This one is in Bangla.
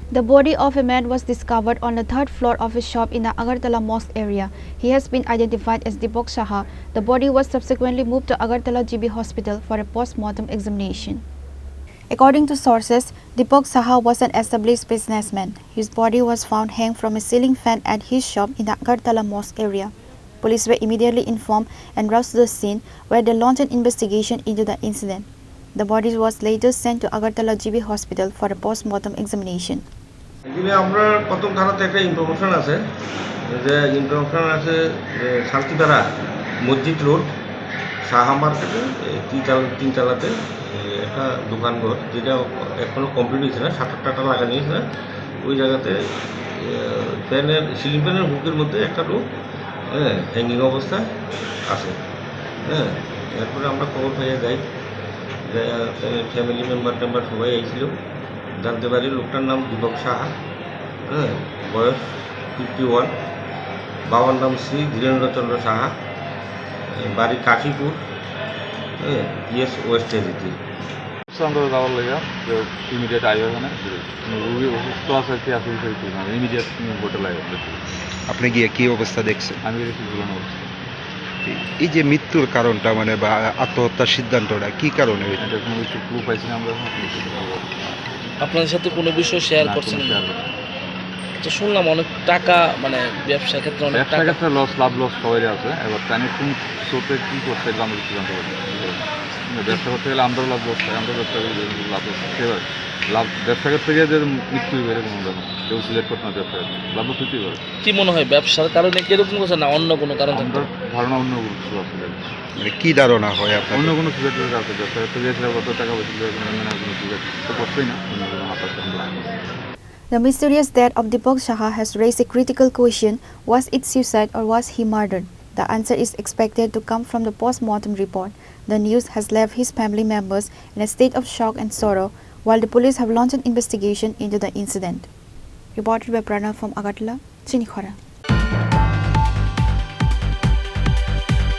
The body of a man was discovered on the third floor of a shop in the Agartala Mosque area. He has been identified as Dipak Saha. The body was subsequently moved to Agartala GB Hospital for a post-mortem examination. According to sources, Dipak Saha was an established businessman. His body was found hanging from a ceiling fan at his shop in the Agartala Mosque area. Police were immediately informed and rushed to the scene, where they launched an investigation into the incident. The body was later sent to Agartala GB Hospital for a post-mortem examination. আমরা প্রথম থানাতে একটা ইনফরমেশন আছে শান্তিধারা মসজিদ রোড সাহা মার্কেটে তিন তলাতে একটা দোকানঘর, যেটা এখনো কমপ্লিট হয়েছে না, শাটার টাটা লাগানো হয়েছে না। ওই জায়গাতে ফ্যানের সিলিং ফ্যানের হুকের মধ্যে একটা লোক হ্যাঙ্গিং অবস্থায় আছে। এরপরে আমরা খবর পাইয়া যাই, ফ্যামিলি মেম্বার সবাই আইছিল। জানতে পারি লোকটার নাম দীপক সাহা, বয়স 51, বাবার নাম শ্রী ধীরেন্দ্রচন্দ্র সাহা, বাড়ি কাশীপুর, ইয়েস ওয়েস্ট এরিতে। আমরা যাওয়ার লাগে ইমিডিয়েট আই ওখানে রুগী অসুস্থ আছে, কি আছে ইমিডিয়েট হোটেল আই। আপনি গিয়ে কি অবস্থা দেখছেন? আমি দেখছি ঝুলানো অবস্থা। এই যে মৃত্যুর কারণটা মানে বা আত্মহত্যার সিদ্ধান্তটা কি কারণে? এটা কোনো কিছু ক্লু পাইছি না আমরা। আপনাদের সাথে কোনো বিষয় শেয়ার করছেন না? তো শুনলাম অনেক টাকা, মানে ব্যবসার ক্ষেত্রে অনেক টাকা, ব্যবসার ক্ষেত্রে লাভ লস সবাই আছে। এবার তাই কোন সোর্সে কী করছে এগুলো আমরা কিছু জানতে পারি। ব্যবসা করতে গেলে আমরাও লাভ লস পাই, আমরা ব্যবসা লাভ লস এবার ব্যবসা করতে গিয়ে যে মৃত্যু হয়ে কোনো ব্যাপার, কেউ সিলেক্ট করতে না ব্যবসা লাভ লস হতেই পারে। কি মনে হয় ব্যবসার কারণে কিরকম করছে না অন্য কোনো কারণ? আমরা ধারণা অন্য কিছু আছে। মানে কী ধারণা হয় আপনার? অন্য কোনো সিলেক্টের আছে, ব্যবসা করতে গিয়েছিল কত টাকা পয়সা কোনো সিলেক্ট তো করছেই না, অন্য কোনো হাত আছে। The mysterious death of Dipak Saha has raised a critical question: was it suicide or was he murdered? The answer is expected to come from the post-mortem report. The news has left his family members in a state of shock and sorrow, while the police have launched an investigation into the incident. Reported by Pranav from Agartala, Chini, Khorang.